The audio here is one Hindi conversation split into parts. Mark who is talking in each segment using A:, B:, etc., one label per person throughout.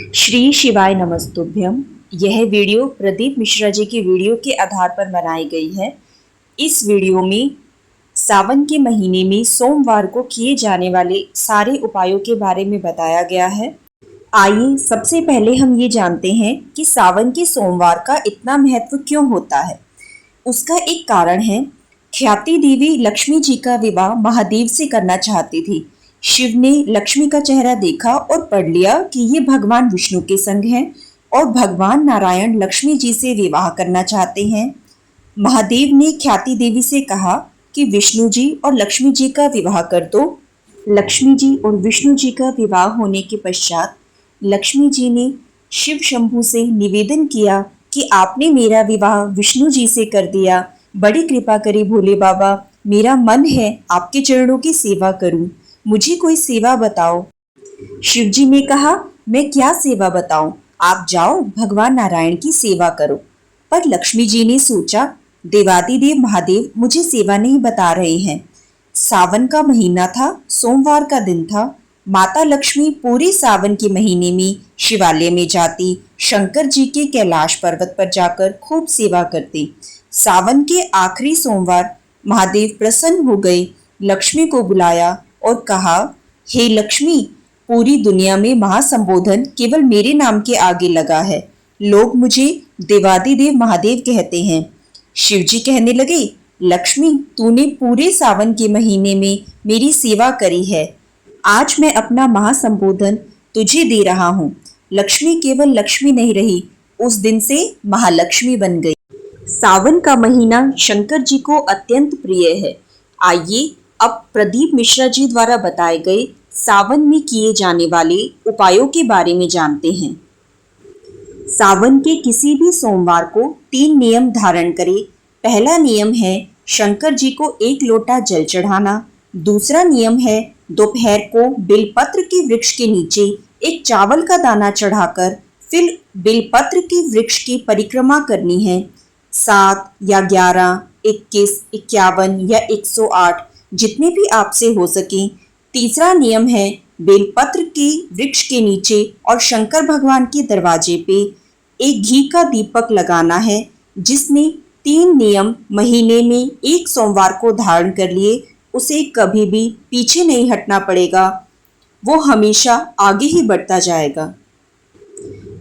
A: श्री शिवाय नमस्तुभ्यम। यह वीडियो प्रदीप मिश्रा जी की वीडियो के आधार पर बनाई गई है। इस वीडियो में सावन के महीने में सोमवार को किए जाने वाले सारे उपायों के बारे में बताया गया है। आइए सबसे पहले हम ये जानते हैं कि सावन के सोमवार का इतना महत्व क्यों होता है। उसका एक कारण है, ख्याति देवी लक्ष्मी जी का विवाह महादेव से करना चाहती थी। शिव ने लक्ष्मी का चेहरा देखा और पढ़ लिया कि ये भगवान विष्णु के संग हैं और भगवान नारायण लक्ष्मी जी से विवाह करना चाहते हैं। महादेव ने ख्याति देवी से कहा कि विष्णु जी और लक्ष्मी जी का विवाह कर दो। लक्ष्मी जी और विष्णु जी का विवाह होने के पश्चात लक्ष्मी जी ने शिव शंभु से निवेदन किया कि आपने मेरा विवाह विष्णु जी से कर दिया, बड़ी कृपा करी भोले बाबा, मेरा मन है आपके चरणों की सेवा करूं, मुझे कोई सेवा बताओ। शिव जी ने कहा, मैं क्या सेवा बताऊं, आप जाओ भगवान नारायण की सेवा करो। पर लक्ष्मी जी ने सोचा, देवादिदेव महादेव मुझे सेवा नहीं बता रहे हैं। सावन का महीना था, सोमवार का दिन था। माता लक्ष्मी पूरे सावन के महीने में शिवालय में जाती, शंकर जी के कैलाश पर्वत पर जाकर खूब सेवा करती। सावन के आखिरी सोमवार महादेव प्रसन्न हो गए, लक्ष्मी को बुलाया और कहा, हे लक्ष्मी, पूरी दुनिया में महासंबोधन केवल मेरे नाम के आगे लगा है। लोग मुझे देवादिदेव महादेव कहते हैं। शिव जी कहने लगे, लक्ष्मी, तूने पूरे सावन के महीने में मेरी सेवा करी है, आज मैं अपना महासंबोधन तुझे दे रहा हूँ। लक्ष्मी केवल लक्ष्मी नहीं रही, उस दिन से महालक्ष्मी बन गई। सावन का महीना शंकर जी को अत्यंत प्रिय है। आइए अब प्रदीप मिश्रा जी द्वारा बताए गए सावन में किए जाने वाले उपायों के बारे में जानते हैं। सावन के किसी भी सोमवार को 3 नियम धारण करें। पहला नियम है शंकर जी को 1 लोटा जल चढ़ाना। दूसरा नियम है दोपहर को बेलपत्र के वृक्ष के नीचे एक चावल का दाना चढ़ाकर फिर बेलपत्र के वृक्ष की परिक्रमा करनी है। 7 या 11, 21, 51 या 108 जितने भी आपसे हो सके। तीसरा नियम है बेलपत्र के वृक्ष के नीचे और शंकर भगवान के दरवाजे पे एक घी का दीपक लगाना है। जिसने 3 नियम महीने में एक सोमवार को धारण कर लिए, उसे कभी भी पीछे नहीं हटना पड़ेगा, वो हमेशा आगे ही बढ़ता जाएगा।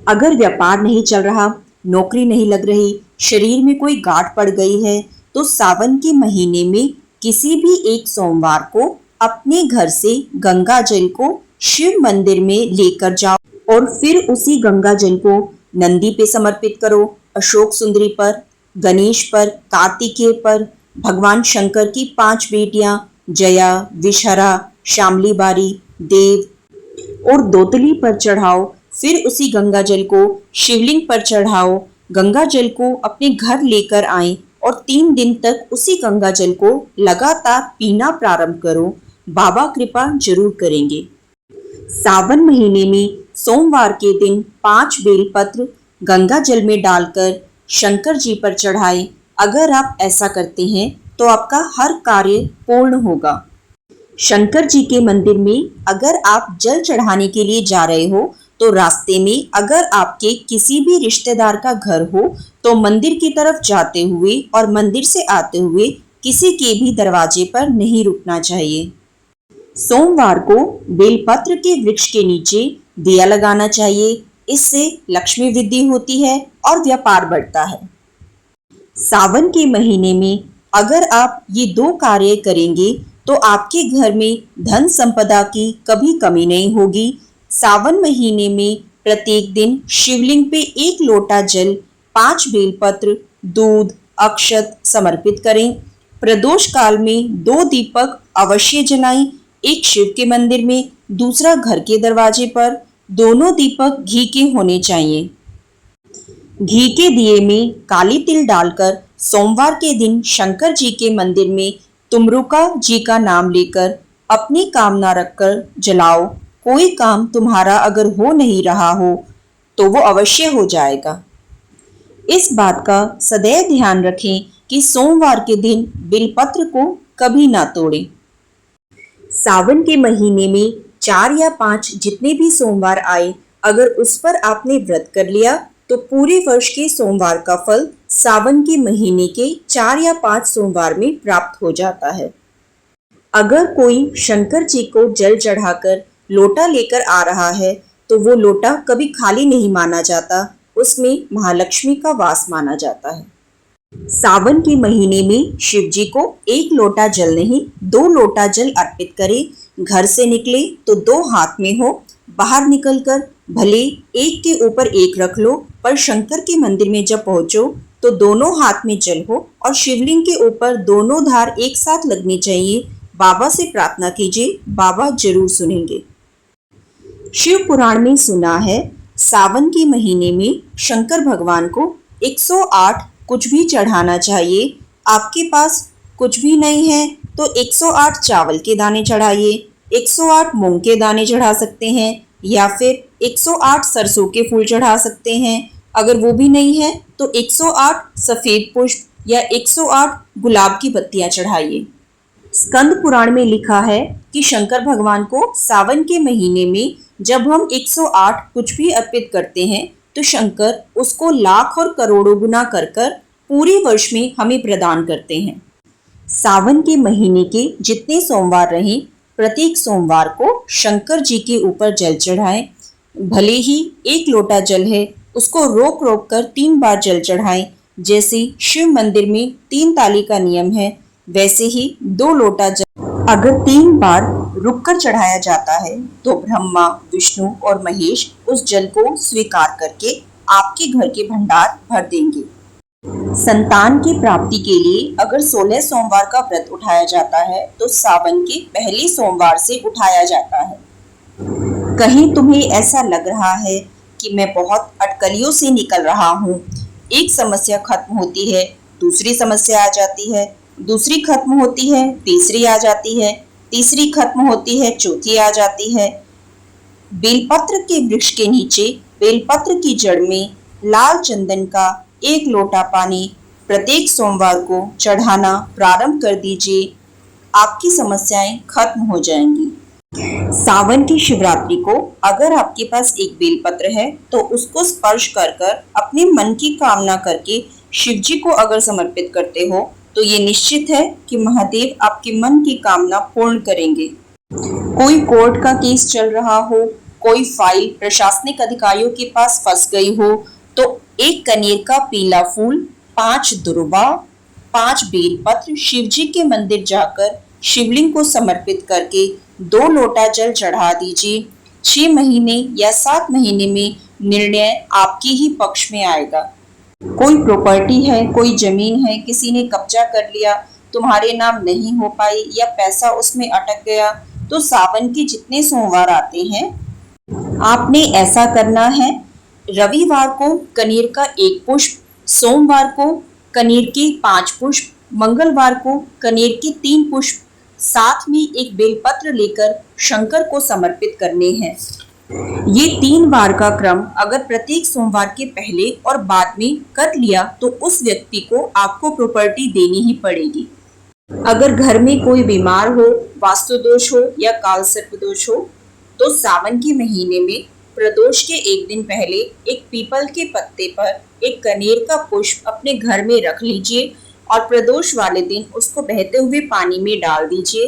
A: अगर व्यापार नहीं चल रहा, नौकरी नहीं लग रही, शरीर में कोई गांठ पड़ गई है, तो सावन के महीने में किसी भी एक सोमवार को अपने घर से गंगा जल को शिव मंदिर में लेकर जाओ और फिर उसी गंगा जल को नंदी पे समर्पित करो, अशोक सुंदरी पर, गणेश पर, कार्तिकेय पर, भगवान शंकर की 5 बेटियां जया, विषहरा, शामली बारी, देव और दोतली पर चढ़ाओ। फिर उसी गंगा जल को शिवलिंग पर चढ़ाओ। गंगा जल को अपने घर लेकर आए और 3 दिन तक उसी गंगा जल को लगातार पीना प्रारंभ करो। बाबा कृपा जरूर करेंगे। सावन महीने में सोमवार के दिन 5 बेलपत्र गंगा जल में डालकर शंकर जी पर चढ़ाएं। अगर आप ऐसा करते हैं तो आपका हर कार्य पूर्ण होगा। शंकर जी के मंदिर में अगर आप जल चढ़ाने के लिए जा रहे हो तो रास्ते में अगर आपके किसी भी रिश्तेदार का घर हो तो मंदिर की तरफ जाते हुए और मंदिर से आते हुए किसी के भी दरवाजे पर नहीं रुकना चाहिए। सोमवार को बेलपत्र के वृक्ष के नीचे दिया लगाना चाहिए। इससे लक्ष्मी वृद्धि होती है और व्यापार बढ़ता है। सावन के महीने में अगर आप ये 2 कार्य करेंगे तो आपके घर में धन संपदा की कभी कमी नहीं होगी। सावन महीने में प्रत्येक दिन शिवलिंग पे 1 लोटा जल, 5 बेलपत्र, दूध, अक्षत समर्पित करें। प्रदोष काल में 2 दीपक अवश्य जलाएं, एक शिव के मंदिर में, दूसरा घर के दरवाजे पर। दोनों दीपक घी के होने चाहिए। घी के दिए में काली तिल डालकर सोमवार के दिन शंकर जी के मंदिर में तुमरुका जी का नाम लेकर अपनी कामना रखकर जलाओ। कोई काम तुम्हारा अगर हो नहीं रहा हो तो वो अवश्य हो जाएगा। इस बात का सदैव ध्यान रखें कि सोमवार के दिन बेलपत्र को कभी ना तोड़ें। सावन के महीने में 4 या 5 जितने भी सोमवार आए अगर उस पर आपने व्रत कर लिया तो पूरे वर्ष के सोमवार का फल सावन के महीने के 4 या 5 सोमवार में प्राप्त हो जाता है। अगर कोई शंकर जी को जल चढ़ाकर लोटा लेकर आ रहा है तो वो लोटा कभी खाली नहीं माना जाता, उसमें महालक्ष्मी का वास माना जाता है। सावन के महीने में शिव जी को 1 लोटा जल नहीं 2 लोटा जल अर्पित करें। घर से निकले तो 2 हाथ में हो, बाहर निकलकर भले एक के ऊपर एक रख लो, पर शंकर के मंदिर में जब पहुंचो तो दोनों हाथ में जल हो और शिवलिंग के ऊपर दोनों धार एक साथ लगनी चाहिए। बाबा से प्रार्थना कीजिए, बाबा जरूर सुनेंगे। शिव पुराण में सुना है सावन के महीने में शंकर भगवान को 108 कुछ भी चढ़ाना चाहिए। आपके पास कुछ भी नहीं है तो 108 चावल के दाने चढ़ाइए, 108 मूंग के दाने चढ़ा सकते हैं या फिर 108 सरसों के फूल चढ़ा सकते हैं। अगर वो भी नहीं है तो 108 सफेद पुष्प या 108 गुलाब की पत्तियां चढ़ाइए। स्कंद पुराण में लिखा है कि शंकर भगवान को सावन के महीने में जब हम 108 कुछ भी अर्पित करते हैं तो शंकर उसको लाख और करोड़ों गुना कर कर पूरे वर्ष में हमें प्रदान करते हैं। सावन के महीने के जितने सोमवार रहें, प्रत्येक सोमवार को शंकर जी के ऊपर जल चढ़ाएं। भले ही 1 लोटा जल है, उसको रोक रोक कर 3 बार जल चढ़ाएं। जैसे शिव मंदिर में 3 ताली का नियम है, वैसे ही 2 लोटा जल अगर 3 बार रुककर चढ़ाया जाता है तो ब्रह्मा, विष्णु और महेश उस जल को स्वीकार करके आपके घर के भंडार भर देंगे। संतान की प्राप्ति के लिए अगर 16 सोमवार का व्रत उठाया जाता है तो सावन के पहले सोमवार से उठाया जाता है। कहीं तुम्हें ऐसा लग रहा है कि मैं बहुत अटकलियों से निकल रहा हूँ, एक समस्या खत्म होती है, दूसरी समस्या आ जाती है, दूसरी खत्म होती है, तीसरी आ जाती है, तीसरी खत्म होती है, चौथी आ जाती है। बेलपत्र के वृक्ष के नीचे बेलपत्र की जड़ में लाल चंदन का 1 लोटा पानी प्रत्येक सोमवार को चढ़ाना प्रारंभ कर दीजिए, आपकी समस्याएं खत्म हो जाएंगी। सावन की शिवरात्रि को अगर आपके पास एक बेलपत्र है तो उसको स्पर्श कर कर अपने मन की कामना करके शिव जी को अगर समर्पित करते हो तो ये निश्चित है कि महादेव आपके मन की कामना पूर्ण करेंगे। कोई कोर्ट का केस चल रहा हो, कोई फाइल प्रशासनिक अधिकारियों के पास फंस गई हो तो 1 कनेर का पीला फूल, 5 दुर्वा, 5 बेलपत्र शिवजी के मंदिर जाकर शिवलिंग को समर्पित करके 2 लोटा जल चढ़ा दीजिए। 6 महीने या 7 महीने में निर्णय आपके ही पक्ष में आएगा। कोई प्रॉपर्टी है, कोई जमीन है, किसी ने कब्जा कर लिया, तुम्हारे नाम नहीं हो पाई या पैसा उसमें अटक गया, तो सावन के जितने सोमवार आते हैं आपने ऐसा करना है। रविवार को कनेर का 1 पुष्प, सोमवार को कनेर के 5 पुष्प, मंगलवार को कनेर के 3 पुष्प, साथ में एक बेलपत्र लेकर शंकर को समर्पित करने हैं। ये 3 बार का क्रम अगर प्रत्येक सोमवार के पहले और बाद में कर लिया तो उस व्यक्ति को आपको प्रॉपर्टी देनी ही पड़ेगी। अगर घर में कोई बीमार हो, वास्तु दोष हो या काल सर्प दोष हो तो सावन के महीने में प्रदोष के 1 दिन पहले एक पीपल के पत्ते पर एक कनेर का पुष्प अपने घर में रख लीजिए और प्रदोष वाले दिन उसको बहते हुए पानी में डाल दीजिए।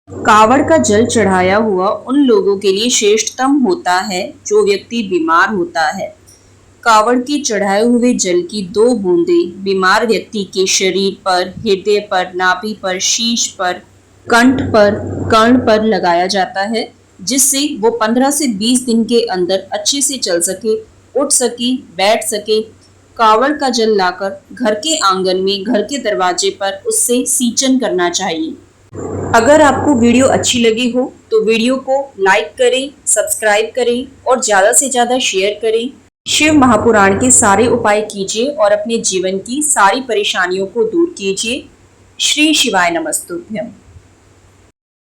A: कावड़ का जल चढ़ाया हुआ उन लोगों के लिए श्रेष्ठतम होता है जो व्यक्ति बीमार होता है। कावड़ के चढ़ाए हुए जल की 2 बूंदें बीमार व्यक्ति के शरीर पर, हृदय पर, नाभि पर, शीश पर, कंठ पर, कर्ण पर लगाया जाता है, जिससे वो 15 से 20 दिन के अंदर अच्छे से चल सके, उठ सके, बैठ सके। कावड़ का जल लाकर घर के आंगन में, घर के दरवाजे पर उससे सींचन करना चाहिए। अगर आपको वीडियो अच्छी लगी हो तो वीडियो को लाइक करें, सब्सक्राइब करें और ज़्यादा से ज़्यादा शेयर करें। शिव महापुराण के सारे उपाय कीजिए और अपने जीवन की सारी परेशानियों को दूर कीजिए। श्री शिवाय नमस्तुभ्यम।